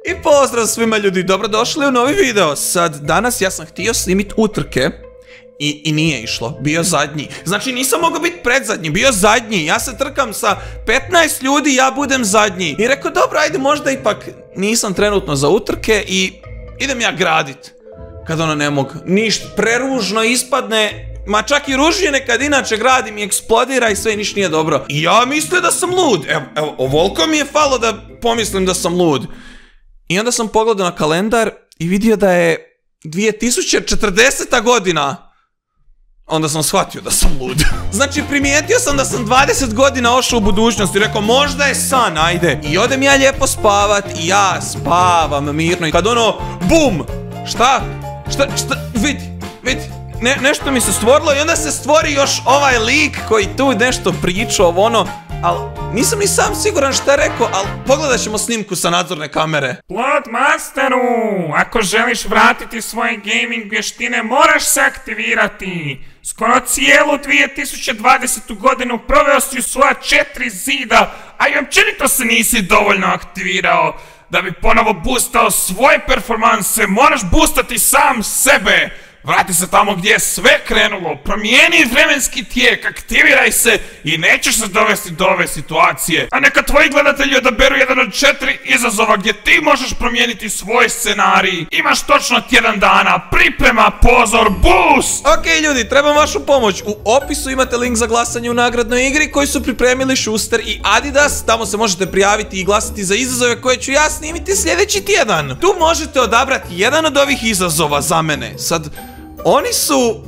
I pozdrav svima ljudi, dobrodošli u novi video. Danas ja sam htio snimit utrke i nije išlo, bio zadnji. Znači nisam mogao biti predzadnji, bio zadnji. Ja se trkam sa 15 ljudi, ja budem zadnji. I rekao dobro, ajde možda ipak nisam trenutno za utrke i idem ja gradit. Kad ono ne mogu, ništa, preružno ispadne. Ma čak i ružije nekad inače gradim i eksplodira i sve niš nije dobro. I ja mislim da sam lud. Evo, ovoliko mi je falo da pomislim da sam lud. I onda sam pogledao na kalendar i vidio da je 2040. godina. Onda sam shvatio da sam lud. Znači primijetio sam da sam 20 godina ošao u budućnost i rekao možda je san, ajde. I odem ja lijepo spavat i ja spavam mirno i kad ono, bum! Šta, vidi, nešto mi se stvorilo i onda se stvori još ovaj lik koji tu nešto pričao ono, ali nisam ni sam siguran šta je rekao, ali pogledat ćemo snimku sa nadzorne kamere. Bloodmasteru, ako želiš vratiti svoje gaming vještine moraš se aktivirati. Skoro cijelu 2020. godinu proveo si u svoja 4 zida, a i općenito se nisi dovoljno aktivirao. Da bi ponovo boostao svoje performanse, moraš boostati sam sebe. Vrati se tamo gdje je sve krenulo, promijeni vremenski tijek, aktiviraj se i nećeš se dovesti do ove situacije. A neka tvoji gledatelji odaberu jedan od 4 izazova gdje ti možeš promijeniti svoj scenarij. Imaš točno tjedan dana, priprema, pozor, boost! Ok ljudi, trebam vašu pomoć. U opisu imate link za glasanje u nagradnoj igri koji su pripremili Schuster i Adidas. Tamo se možete prijaviti i glasati za izazove koje ću ja snimiti sljedeći tjedan. Tu možete odabrati jedan od ovih izazova za mene. Sad, oni su,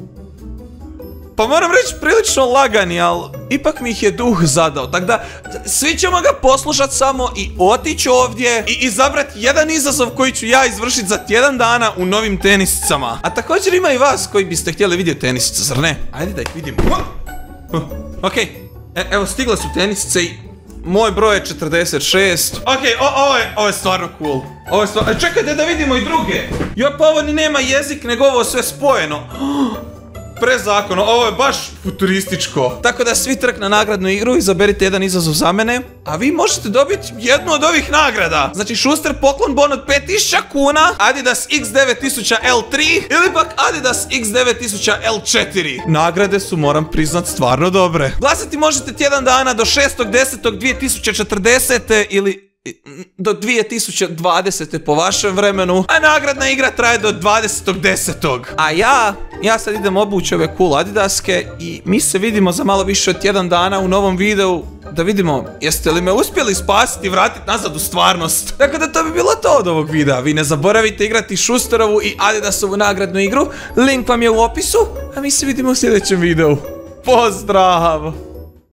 pa moram reći, prilično lagani, ali ipak mi ih je duh zadao. Tako da, svi ćemo ga poslušati samo i otići ovdje i izabrati jedan izazov koji ću ja izvršiti za tjedan dana u novim tenisicama. A također ima i vas koji biste htjeli vidjeti tenisice, zar ne? Ajde da ih vidimo. Ok, evo stigle su tenisice i moj broj je 46. Ok, ovo je stvarno cool. Čekajte da vidimo i druge. Jo, pa ovo ni nema jezik, nego ovo sve spojeno. Prezakono, ovo je baš futurističko. Tako da svi trk na nagradnu igru, izaberite jedan izazov za mene, a vi možete dobiti jednu od ovih nagrada. Znači Schuster poklon bon od 5000 kuna, Adidas X9000 L3 ili pak Adidas X9000 L4. Nagrade su, moram priznat, stvarno dobre. Glasati možete tjedan dana do 6.10.2040 ili do 2020. po vašem vremenu, a nagradna igra traje do 20.10. A ja sad idem obući ove cool Adidaske i mi se vidimo za malo više od tjedan dana u novom videu da vidimo jeste li me uspjeli spasiti i vratiti nazad u stvarnost. Tako da to bi bilo to od ovog videa. Vi ne zaboravite igrati Schusterovu i Adidasovu nagradnu igru, link vam je u opisu, a mi se vidimo u sljedećem videu. Pozdrav!